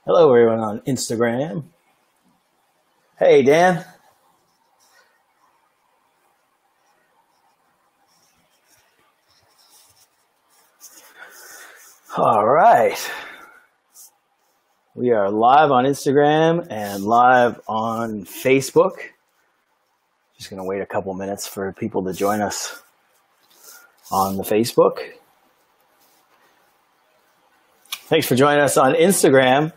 Hello, everyone on Instagram. Hey, Dan. All right. We are live on Instagram and live on Facebook. Just going to wait a couple minutes for people to join us on the Facebook. Thanks for joining us on Instagram.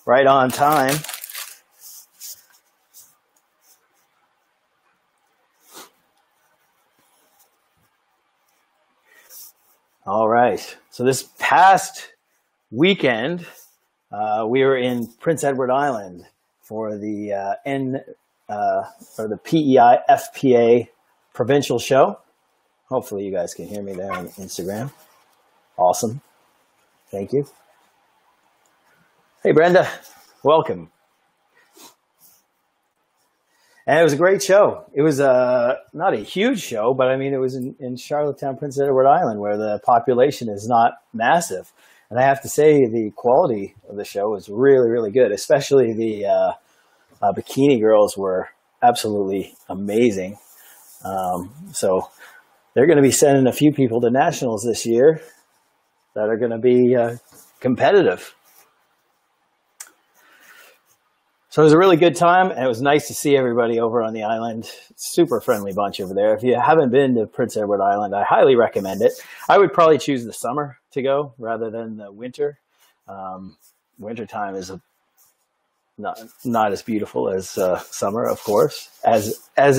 Right on time. All right. So this past weekend, we were in Prince Edward Island for the PEI FPA provincial show. Hopefully you guys can hear me there on Instagram. Awesome. Thank you. Hey, Brenda. Welcome. And it was a great show. It was not a huge show, but I mean, it was in Charlottetown, Prince Edward Island, where the population is not massive. And I have to say, the quality of the show was really, really good. Especially the bikini girls were absolutely amazing. So they're going to be sending a few people to nationals this year that are going to be competitive. So it was a really good time, and it was nice to see everybody over on the island. Super friendly bunch over there. If you haven't been to Prince Edward Island, I highly recommend it. I would probably choose the summer to go rather than the winter. Wintertime is not as beautiful as summer, of course, as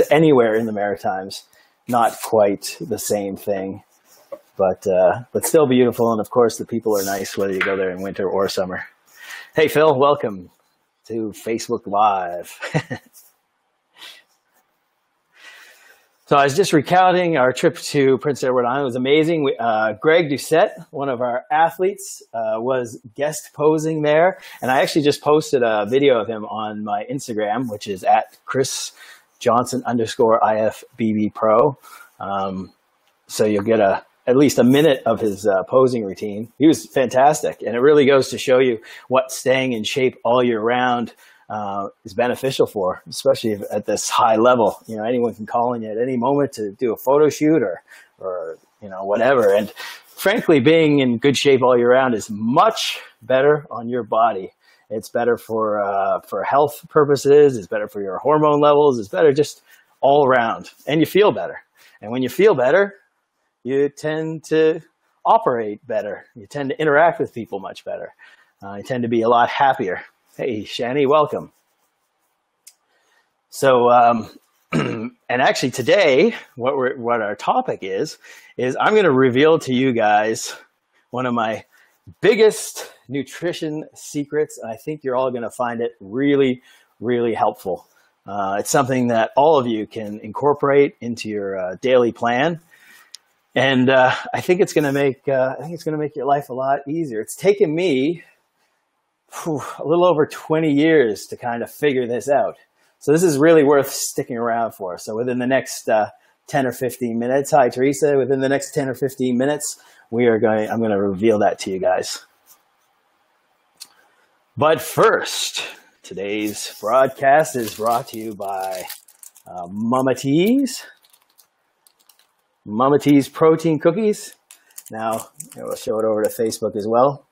anywhere in the Maritimes. Not quite the same thing, but still beautiful. And of course, the people are nice whether you go there in winter or summer. Hey, Phil, welcome to Facebook Live. So I was just recounting our trip to Prince Edward Island. It was amazing. Greg Doucette, one of our athletes, was guest posing there. And I actually just posted a video of him on my Instagram, which is at Chris Johnson _IFBB Pro. So you'll get at least a minute of his posing routine. He was fantastic. And it really goes to show you what staying in shape all year round is beneficial for, especially at this high level. You know, anyone can call on you at any moment to do a photo shoot or you know, whatever. And frankly, being in good shape all year round is much better on your body. It's better for health purposes. It's better for your hormone levels. It's better just all around. And you feel better. And when you feel better, you tend to operate better. You tend to interact with people much better. You tend to be a lot happier. Hey, Shani, welcome. So, and actually today, what our topic is I'm going to reveal to you guys one of my biggest nutrition secrets. And I think you're all going to find it really, really helpful. It's something that all of you can incorporate into your daily plan. And I think it's going to make your life a lot easier. It's taken me a little over 20 years to kind of figure this out. So this is really worth sticking around for. So within the next 10 or 15 minutes, hi Teresa, within the next 10 or 15 minutes, I'm going to reveal that to you guys. But first, today's broadcast is brought to you by Mama T's. Mama T's protein cookies. Now, we'll show it over to Facebook as well.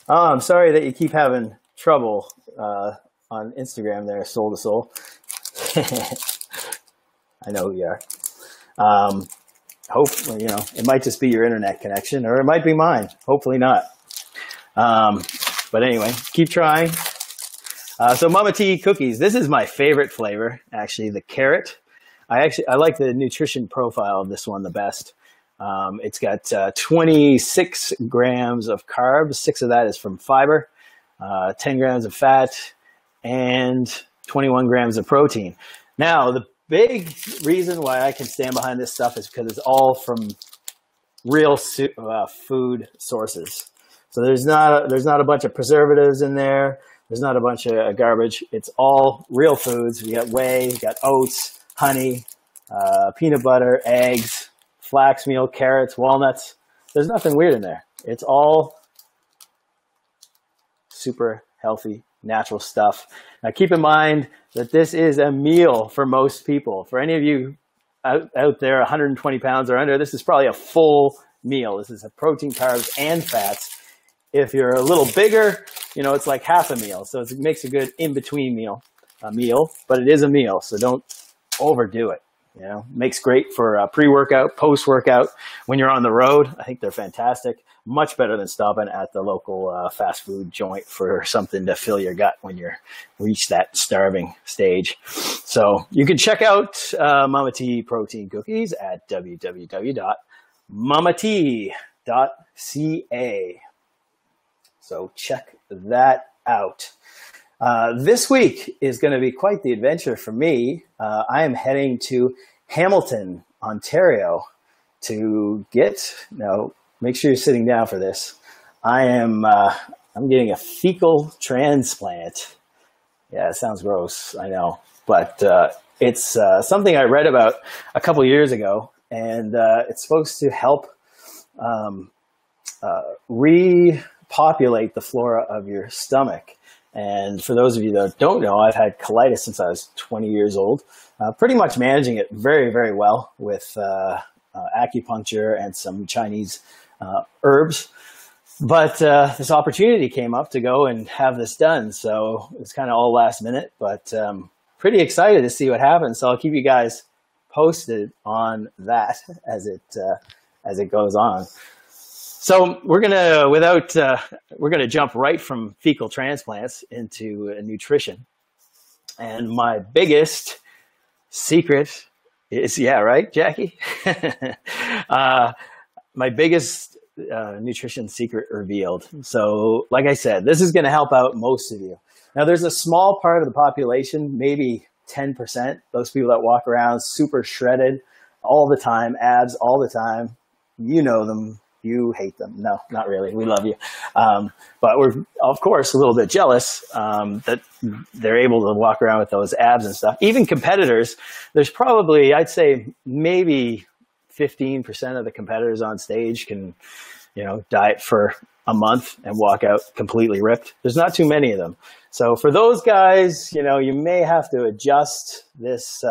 Oh, I'm sorry that you keep having trouble on Instagram there, Soul to Soul. I know who you are. Hopefully, you know, it might just be your internet connection, or it might be mine. Hopefully not. But anyway, keep trying. So Mama T cookies. This is my favorite flavor, actually, the carrot. I like the nutrition profile of this one the best. It's got 26 grams of carbs. 6 of that is from fiber, 10 grams of fat, and 21 grams of protein. Now, the big reason why I can stand behind this stuff is because it's all from real food sources. So there's not a bunch of preservatives in there. There's not a bunch of garbage. It's all real foods. You got whey, you got oats, honey, peanut butter, eggs, flax meal, carrots, walnuts. There's nothing weird in there. It's all super healthy, natural stuff. Now keep in mind that this is a meal for most people. For any of you out there 120 pounds or under, this is probably a full meal. This is a protein, carbs, and fats. If you're a little bigger, it's like half a meal. So it makes a good in-between meal, but it is a meal. So don't overdo it. Makes great for pre-workout, post-workout. When you're on the road, I think they're fantastic. Much better than stopping at the local fast food joint for something to fill your gut when you reach that starving stage. So you can check out Mama T protein cookies at www.mamat.ca. So check that out. This week is going to be quite the adventure for me. I am heading to Hamilton, Ontario to make sure you're sitting down for this. I'm getting a fecal transplant. Yeah, it sounds gross, I know, but it's something I read about a couple years ago, and it's supposed to help repopulate the flora of your stomach. And for those of you that don't know, I've had colitis since I was 20 years old, pretty much managing it very, very well with acupuncture and some Chinese herbs. But this opportunity came up to go and have this done. So it was kind of all last minute, but pretty excited to see what happens. So I'll keep you guys posted on that as it goes on. So we're gonna jump right from fecal transplants into nutrition. And my biggest secret is, yeah, right, Jackie? My biggest nutrition secret revealed. So like I said, this is gonna help out most of you. Now there's a small part of the population, maybe 10%, those people that walk around super shredded all the time, abs all the time. You know them. You hate them. No, not really. We love you. But we're, of course, a little bit jealous that they're able to walk around with those abs and stuff. Even competitors, there's probably, I'd say, maybe 15% of the competitors on stage can, diet for a month and walk out completely ripped. There's not too many of them. So for those guys, you may have to adjust this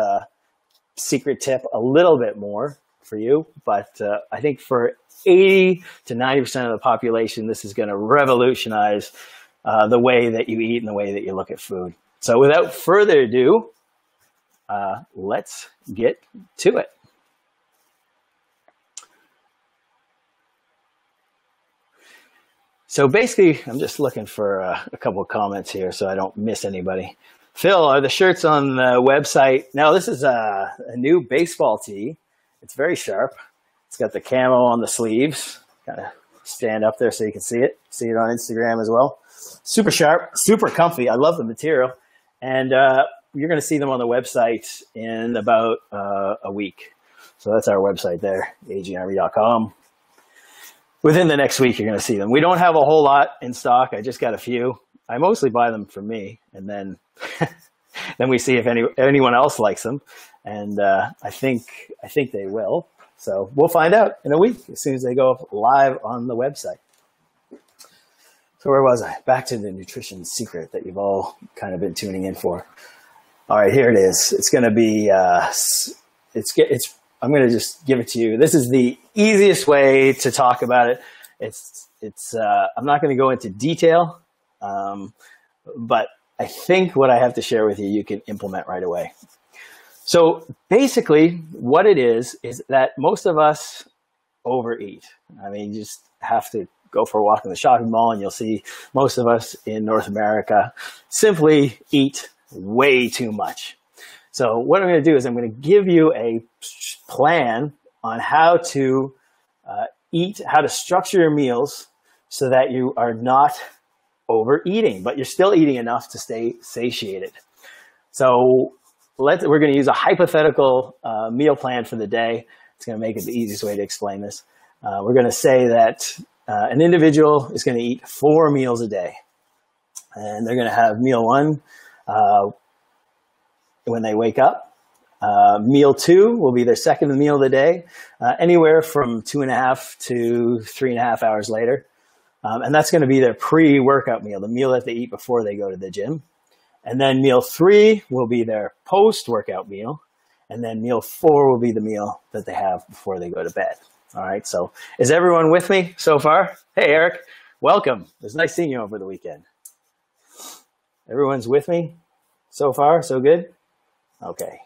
secret tip a little bit more for you. But I think for 80 to 90% of the population, this is going to revolutionize the way that you eat and the way that you look at food. So without further ado, let's get to it. So basically, I'm just looking for a couple of comments here so I don't miss anybody. Phil, are the shirts on the website? Now, this is a new baseball tee. It's very sharp. It's got the camo on the sleeves. Kind of stand up there so you can see it. See it on Instagram as well. Super sharp, super comfy. I love the material. And you're going to see them on the website in about a week. So that's our website there, agarmy.com. Within the next week, you're going to see them. We don't have a whole lot in stock. I just got a few. I mostly buy them for me, and then then we see if anyone else likes them. And I think they will. So we'll find out in a week as soon as they go up live on the website. So where was I? Back to the nutrition secret that you've all kind of been tuning in for. All right, here it is. It's going to be, I'm going to just give it to you. This is the easiest way to talk about it. I'm not going to go into detail, but I think what I have to share with you, you can implement right away. So basically what it is that most of us overeat. I mean, you just have to go for a walk in the shopping mall and you'll see most of us in North America simply eat way too much. So what I'm going to do is I'm going to give you a plan on how to eat, how to structure your meals so that you are not overeating, but you're still eating enough to stay satiated. So we're going to use a hypothetical meal plan for the day. It's going to make it the easiest way to explain this. We're going to say that an individual is going to eat 4 meals a day. And they're going to have meal 1 when they wake up. Meal 2 will be their second meal of the day, anywhere from 2.5 to 3.5 hours later. And that's going to be their pre-workout meal, the meal that they eat before they go to the gym. And then meal 3 will be their post-workout meal. And then meal 4 will be the meal that they have before they go to bed. All right, so is everyone with me so far? Hey, Eric, welcome. It was nice seeing you over the weekend. Everyone's with me so far? So good? Okay.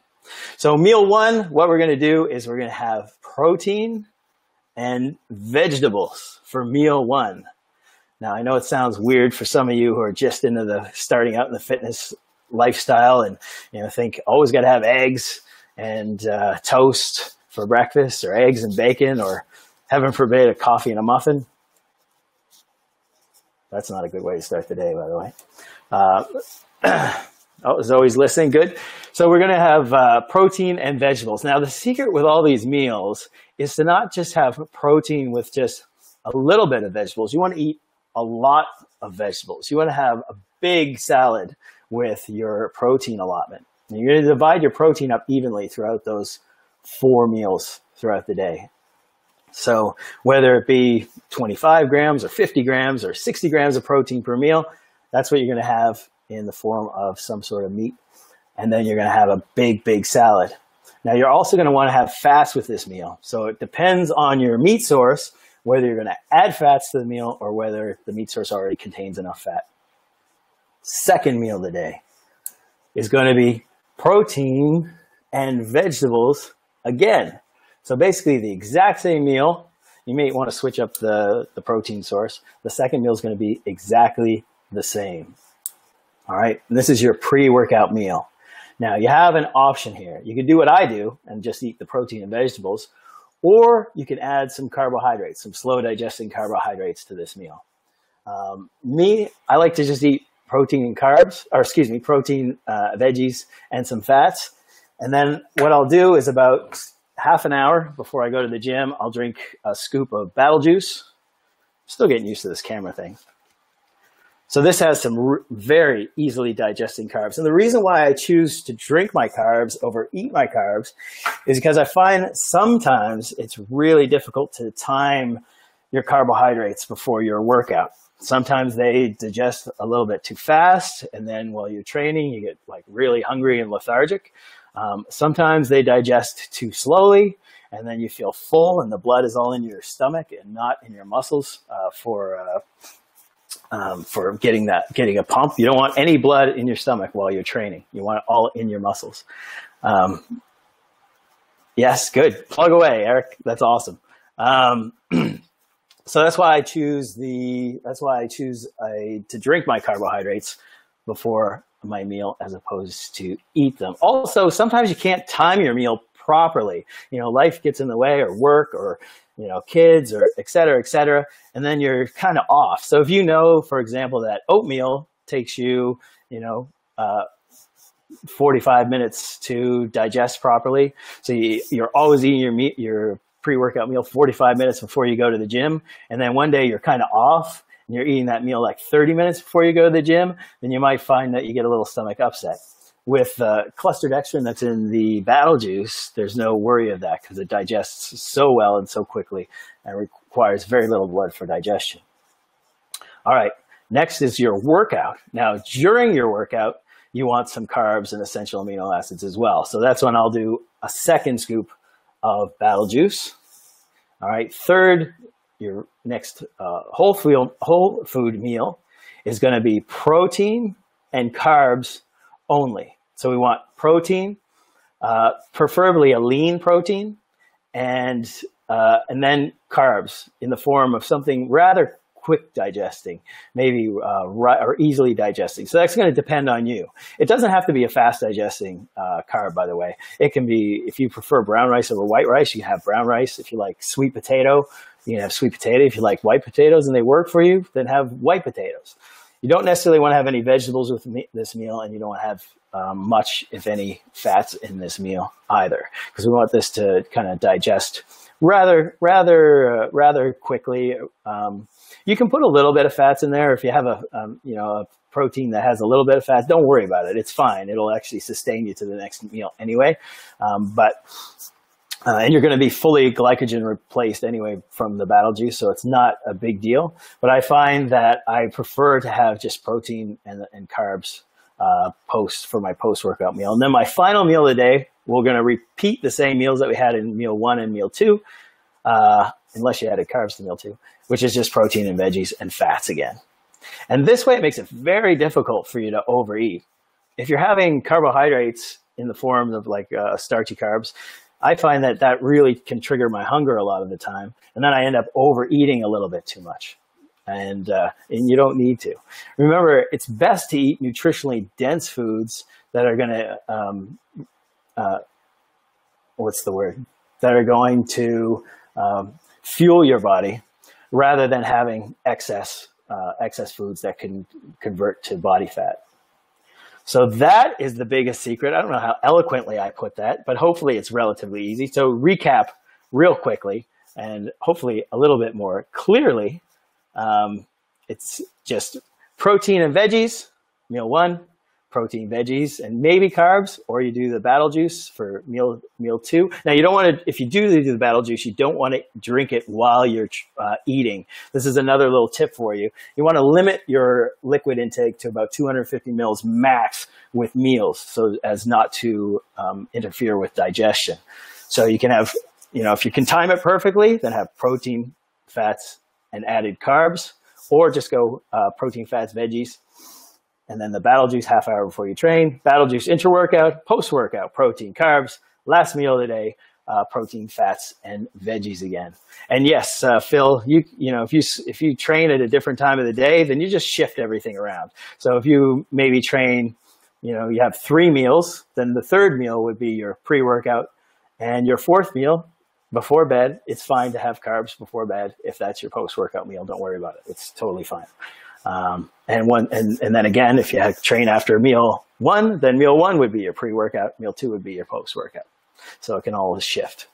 So meal 1, what we're going to do is we're going to have protein and vegetables for meal 1. Now, I know it sounds weird for some of you who are just into the starting out in the fitness lifestyle and think always got to have eggs and toast for breakfast, or eggs and bacon, or heaven forbid a coffee and a muffin. That's not a good way to start the day, by the way. Is always listening. Good. So we're going to have protein and vegetables. Now, the secret with all these meals is to not just have protein with just a little bit of vegetables. You want to eat a lot of vegetables. You want to have a big salad with your protein allotment. And you're going to divide your protein up evenly throughout those 4 meals throughout the day. So whether it be 25 grams or 50 grams or 60 grams of protein per meal, that's what you're going to have in the form of some sort of meat. And then you're going to have a big, big salad. Now, you're also going to want to have fats with this meal. So it depends on your meat source, whether you're going to add fats to the meal or whether the meat source already contains enough fat. Second meal of the day is going to be protein and vegetables again. So basically the exact same meal. You may want to switch up the protein source. The second meal is going to be exactly the same. All right, and this is your pre-workout meal. Now, you have an option here. You can do what I do and just eat the protein and vegetables, or you can add some carbohydrates, some slow digesting carbohydrates to this meal. I like to just eat protein and protein, veggies, and some fats. And then what I'll do is about half an hour before I go to the gym, I'll drink a scoop of Battle Juice. Still getting used to this camera thing. So this has some very easily digesting carbs. And the reason why I choose to drink my carbs over eat my carbs is because I find sometimes it's really difficult to time your carbohydrates before your workout. Sometimes they digest a little bit too fast, and then while you're training, you get like really hungry and lethargic. Sometimes they digest too slowly, and then you feel full, and the blood is all in your stomach and not in your muscles for getting a pump. You don't want any blood in your stomach while you're training. You want it all in your muscles. Yes, good. Plug away, Eric. That's awesome. So that's why I choose to drink my carbohydrates before my meal as opposed to eat them. Also, sometimes you can't time your meal properly. Life gets in the way, or work, or kids, or et cetera, and then you're kind of off. So if for example, that oatmeal takes you, 45 minutes to digest properly. So you're always eating your pre-workout meal 45 minutes before you go to the gym. And then one day you're kind of off and you're eating that meal like 30 minutes before you go to the gym. Then you might find that you get a little stomach upset. With clustered dextrin that's in the Battle Juice, there's no worry of that because it digests so well and so quickly and requires very little blood for digestion. All right, next is your workout. Now, during your workout, you want some carbs and essential amino acids as well. So that's when I'll do a second scoop of Battle Juice. All right, third, your next whole food meal is going to be protein and carbs only. So we want protein, preferably a lean protein, and then carbs in the form of something rather quick digesting, maybe or easily digesting. So that's going to depend on you. It doesn't have to be a fast digesting carb, by the way. It can be, if you prefer brown rice over white rice, you can have brown rice. If you like sweet potato, you can have sweet potato. If you like white potatoes and they work for you, then have white potatoes. You don't necessarily want to have any vegetables with this meal, and you don't want to have much, if any, fats in this meal either, because we want this to kind of digest rather quickly. You can put a little bit of fats in there if you have a protein that has a little bit of fat. Don't worry about it; it's fine. It'll actually sustain you to the next meal anyway. But And you're going to be fully glycogen replaced anyway from the battle juice, so it's not a big deal. But I find that I prefer to have just protein and carbs for my post-workout meal. And then my final meal of the day, we're going to repeat the same meals that we had in meal 1 and meal 2, unless you added carbs to meal 2, which is just protein and veggies and fats again. And this way it makes it very difficult for you to overeat. If you're having carbohydrates in the form of like starchy carbs, I find that that really can trigger my hunger a lot of the time. And then I end up overeating a little bit too much. And you don't need to. Remember, it's best to eat nutritionally dense foods that are going to, that are going to fuel your body rather than having excess foods that can convert to body fat. So that is the biggest secret. I don't know how eloquently I put that, but hopefully it's relatively easy. So recap real quickly and hopefully a little bit more clearly. It's just protein and veggies, meal 1, protein, veggies, and maybe carbs, or you do the battle juice for meal 2. Now you don't want to, if you do the battle juice, you don't want to drink it while you're eating. This is another little tip for you. You want to limit your liquid intake to about 250 mils max with meals, so as not to interfere with digestion. So you can have, if you can time it perfectly, then have protein, fats, and added carbs, or just go protein, fats, veggies. And then the battle juice half hour before you train, battle juice intra-workout, post-workout, protein, carbs, last meal of the day, protein, fats, and veggies again. And yes, Phil, if you train at a different time of the day, then you just shift everything around. So if you maybe train, you have 3 meals, then the 3rd meal would be your pre-workout, and your 4th meal before bed, it's fine to have carbs before bed. If that's your post-workout meal, don't worry about it. It's totally fine. And then again, if you train after meal 1, then meal 1 would be your pre-workout, meal 2 would be your post-workout. So it can always shift.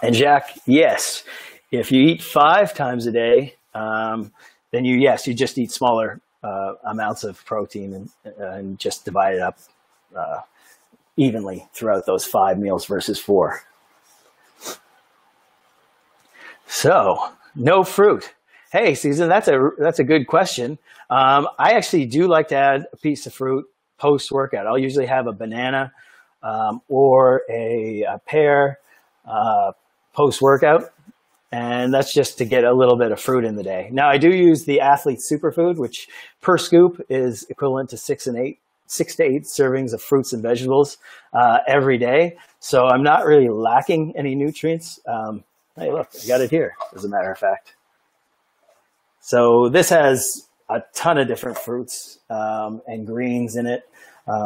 And Jack, yes, if you eat 5 times a day, then you just eat smaller amounts of protein and just divide it up evenly throughout those 5 meals versus 4. So no fruit. Hey, Susan, that's a good question. I actually do like to add a piece of fruit post-workout. I'll usually have a banana or a pear post-workout, and that's just to get a little bit of fruit in the day. Now, I do use the Athlete Superfood, which per scoop is equivalent to 6 to 8 servings of fruits and vegetables every day. So I'm not really lacking any nutrients. Hey, look, I got it here, as a matter of fact. So this has a ton of different fruits and greens in it.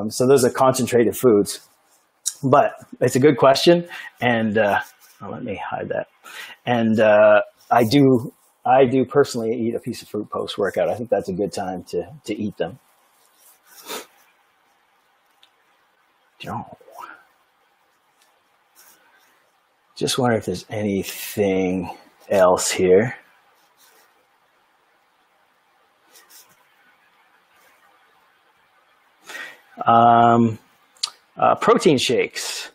So those are concentrated foods. But it's a good question, and let me hide that. And I do personally eat a piece of fruit post-workout. I think that's a good time to eat them. Just wonder if there's anything else here. Protein shakes.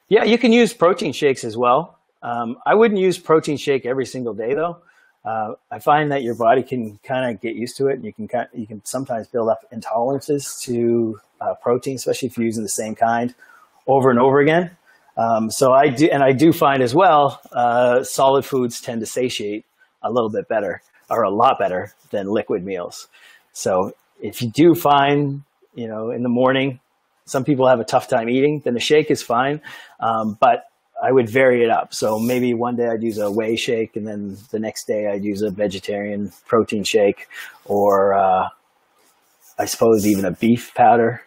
Yeah, you can use protein shakes as well. I wouldn't use protein shake every single day though. I find that your body can kind of get used to it. You can sometimes build up intolerances to protein, especially if you're using the same kind over and over again. So I do find as well, solid foods tend to satiate a little bit better, or a lot better than liquid meals. So if you do find, in the morning, some people have a tough time eating, then a shake is fine. But I would vary it up. So maybe one day I'd use a whey shake, and then the next day I'd use a vegetarian protein shake, or I suppose even a beef powder.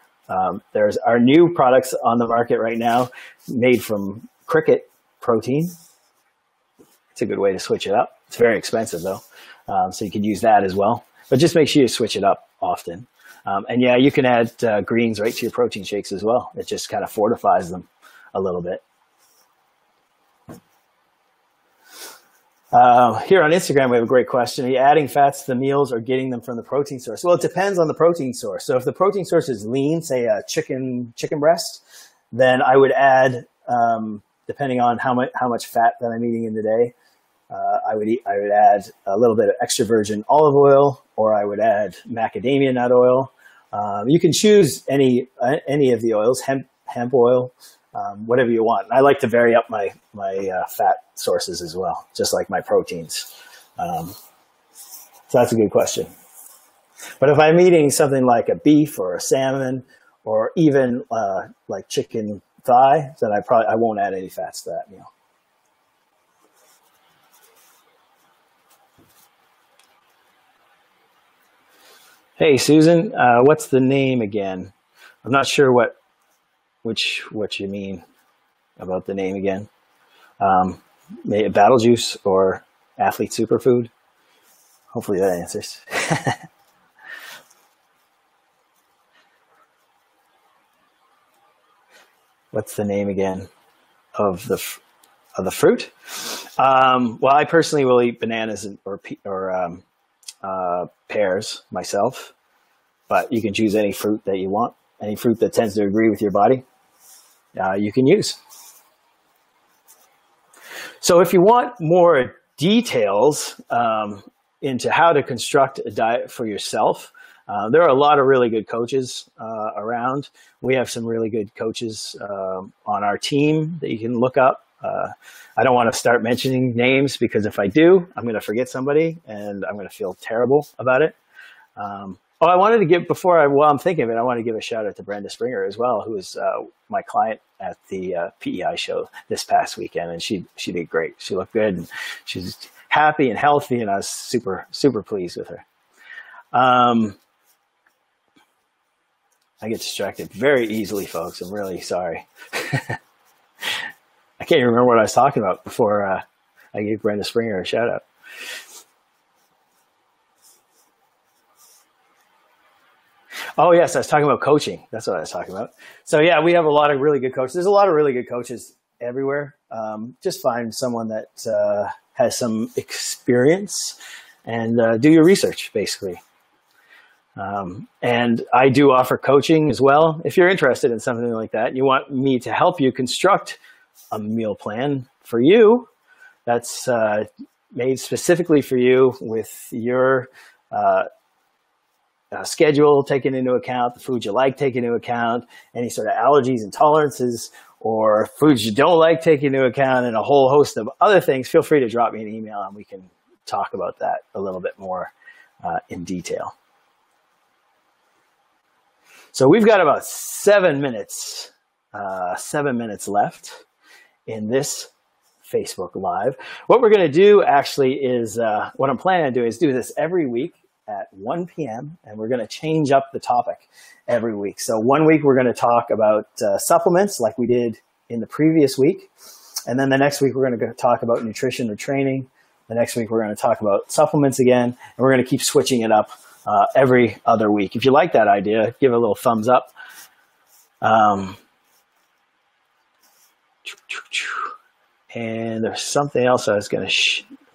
There's our new products on the market right now made from cricket protein. It's a good way to switch it up. It's very expensive though. So you can use that as well, but just make sure you switch it up often. And yeah, you can add greens right to your protein shakes as well. It just kind of fortifies them a little bit. Here on Instagram, we have a great question. Are you adding fats to the meals or getting them from the protein source? Well, it depends on the protein source. So if the protein source is lean, say a chicken breast, then I would add depending on how much fat that I'm eating in the day. I would add a little bit of extra virgin olive oil, or I would add macadamia nut oil. You can choose any of the oils, hemp oil, whatever you want. I like to vary up my fat sources as well, just like my proteins. So that's a good question. But if I'm eating something like a beef or a salmon, or even like chicken thigh, then I won't add any fats to that meal. Hey, Susan, what's the name again? I'm not sure what you mean about the name again. Battle Juice or Athlete Superfood? Hopefully that answers. What's the name again of the fruit? Well, I personally will eat bananas or pears myself, but you can choose any fruit that you want. Any fruit that tends to agree with your body, you can use. So if you want more details into how to construct a diet for yourself, there are a lot of really good coaches around. We have some really good coaches on our team that you can look up. I don't want to start mentioning names, because if I do, I'm going to forget somebody and I'm going to feel terrible about it. I wanted to give, while I'm thinking of it, I want to give a shout out to Brenda Springer as well, who was my client at the PEI show this past weekend, and she did great. She looked good, and she's happy and healthy, and I was super, super pleased with her. I get distracted very easily, folks. I'm really sorry. I can't even remember what I was talking about before I gave Brenda Springer a shout out. Oh, yes, I was talking about coaching. That's what I was talking about. So, yeah, we have a lot of really good coaches. There's a lot of really good coaches everywhere. Just find someone that has some experience and do your research, basically. And I do offer coaching as well. If you're interested in something like that, you want me to help you construct a meal plan for you that's made specifically for you, with your schedule taken into account, the foods you like taken into account, any sort of allergies, intolerances, or foods you don't like taken into account, and a whole host of other things, feel free to drop me an email and we can talk about that a little bit more in detail. So we've got about 7 minutes left in this Facebook Live. What we're going to do actually is, what I'm planning to do is do this every week at 1 p.m. and we're going to change up the topic every week. So one week we're going to talk about supplements like we did in the previous week. And then the next week we're going to talk about nutrition or training. The next week we're going to talk about supplements again, and we're going to keep switching it up every other week. If you like that idea, give it a little thumbs up. And there's something else I was going to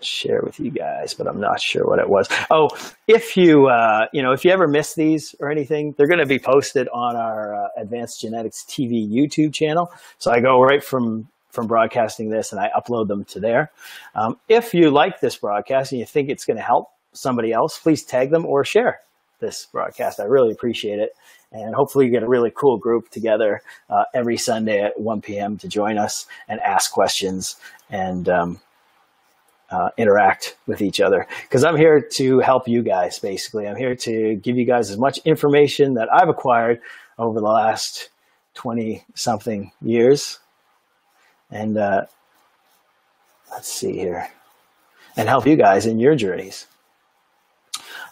share with you guys, but I'm not sure what it was. Oh, if you if you ever miss these or anything, they're going to be posted on our Advanced Genetics TV YouTube channel. So I go right from broadcasting this and I upload them to there. If you like this broadcast and you think it's going to help somebody else, please tag them or share this broadcast. I really appreciate it. And hopefully you get a really cool group together every Sunday at 1 p.m. to join us and ask questions and interact with each other. Because I'm here to help you guys, basically. I'm here to give you guys as much information that I've acquired over the last 20-something years. And let's see here. And help you guys in your journeys.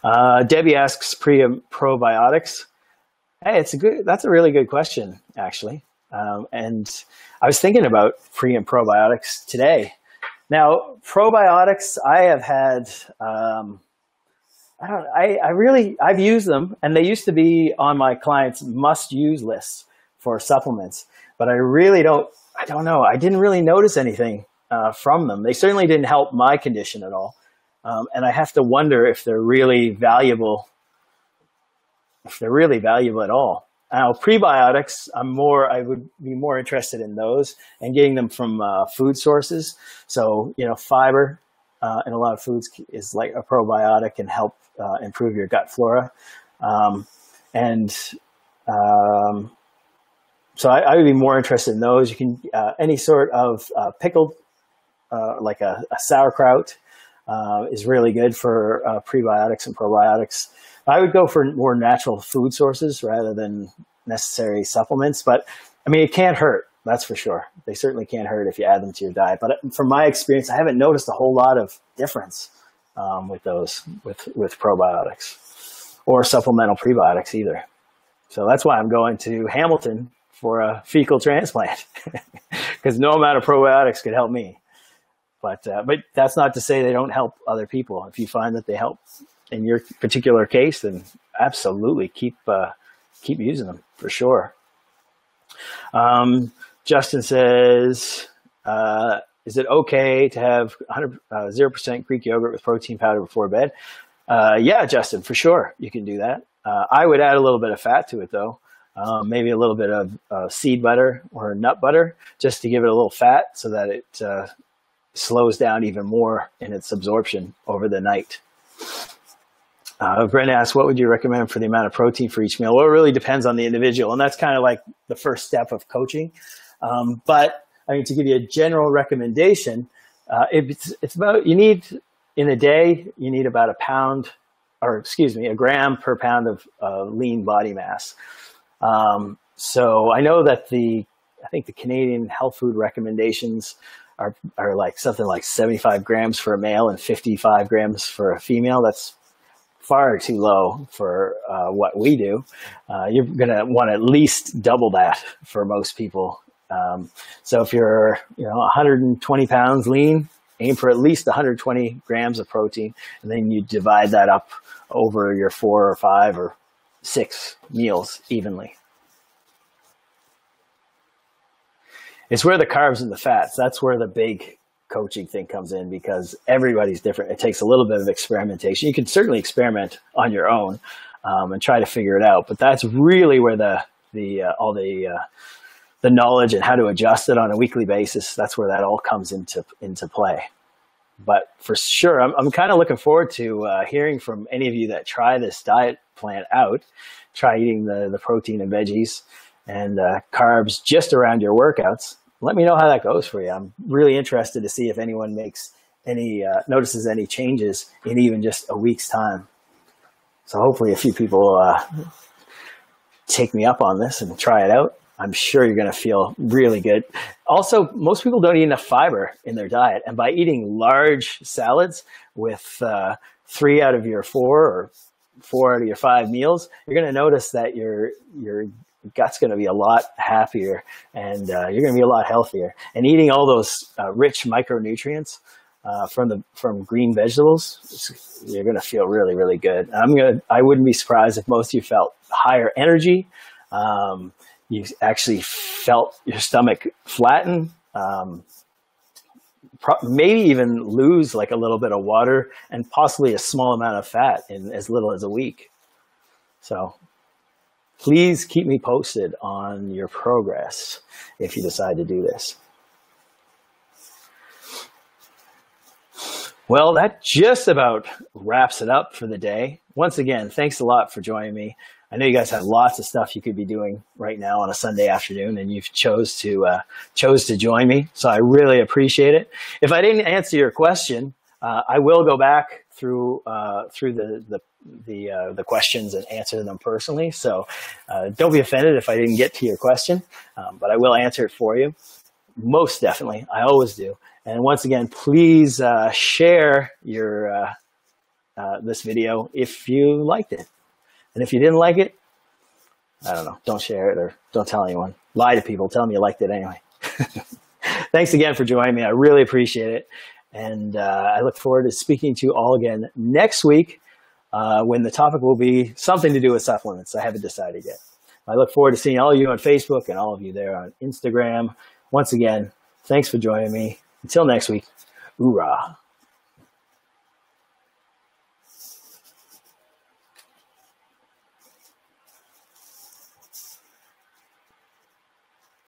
Debbie asks pre and probiotics. Hey, that's a really good question, actually. And I was thinking about pre and probiotics today. Now, probiotics, I have had, I've used them, and they used to be on my clients' must-use lists for supplements, but I don't know. I didn't really notice anything from them. They certainly didn't help my condition at all. And I have to wonder if they're really valuable, at all. Now, prebiotics, I would be more interested in those and getting them from food sources. So, fiber in a lot of foods is like a probiotic and help improve your gut flora. And so I would be more interested in those. You can, any sort of pickled, like a sauerkraut is really good for prebiotics and probiotics. I would go for more natural food sources rather than necessary supplements, but I mean, it can't hurt. That's for sure. They certainly can't hurt if you add them to your diet. But from my experience, I haven't noticed a whole lot of difference with those, with probiotics or supplemental prebiotics either. So that's why I'm going to Hamilton for a fecal transplant, because no amount of probiotics could help me. But that's not to say they don't help other people. If you find that they help in your particular case, then absolutely keep using them for sure. Justin says, is it okay to have 0% Greek yogurt with protein powder before bed? Yeah, Justin, for sure. You can do that. I would add a little bit of fat to it though. Maybe a little bit of seed butter or nut butter just to give it a little fat so that it slows down even more in its absorption over the night. Brent asks, what would you recommend for the amount of protein for each meal? Well, it really depends on the individual, and that's kind of like the first step of coaching. But I mean, to give you a general recommendation, it's about, in a day, you need about a gram per pound of lean body mass. So I know that I think the Canadian health food recommendations are like something like 75 grams for a male and 55 grams for a female. That's far too low for what we do. You're going to want at least double that for most people. So if you're 120 pounds lean, aim for at least 120 grams of protein, and then you divide that up over your 4 or 5 or 6 meals evenly. It's where the carbs and the fats, that's where the big coaching thing comes in, because everybody's different. It takes a little bit of experimentation. You can certainly experiment on your own and try to figure it out, but that's really where all the knowledge and how to adjust it on a weekly basis, that's where that all comes into play. But for sure, I'm kind of looking forward to hearing from any of you that try this diet plan out. Try eating the protein and veggies and carbs just around your workouts. Let me know how that goes for you. I'm really interested to see if anyone notices any changes in even just a week's time. So hopefully a few people take me up on this and try it out. I'm sure you're going to feel really good. Also, most people don't eat enough fiber in their diet. And by eating large salads with 3 out of your 4 or 4 out of your 5 meals, you're going to notice that your gut's going to be a lot happier and you're going to be a lot healthier. And eating all those rich micronutrients from green vegetables, you're going to feel really, really good. I wouldn't be surprised if most of you felt higher energy. You actually felt your stomach flatten, maybe even lose like a little bit of water and possibly a small amount of fat in as little as a week. So please keep me posted on your progress if you decide to do this. Well, that just about wraps it up for the day. Once again, thanks a lot for joining me. I know you guys have lots of stuff you could be doing right now on a Sunday afternoon, and you've chose to join me. So I really appreciate it. If I didn't answer your question, I will go back through the questions and answer them personally. So don't be offended if I didn't get to your question, but I will answer it for you. Most definitely, I always do. And once again, please share this video if you liked it. And if you didn't like it, I don't know, don't share it or don't tell anyone. Lie to people, tell them you liked it anyway. Thanks again for joining me. I really appreciate it. And I look forward to speaking to you all again next week when the topic will be something to do with supplements. I haven't decided yet. I look forward to seeing all of you on Facebook and all of you there on Instagram. Once again, thanks for joining me. Until next week, hoorah.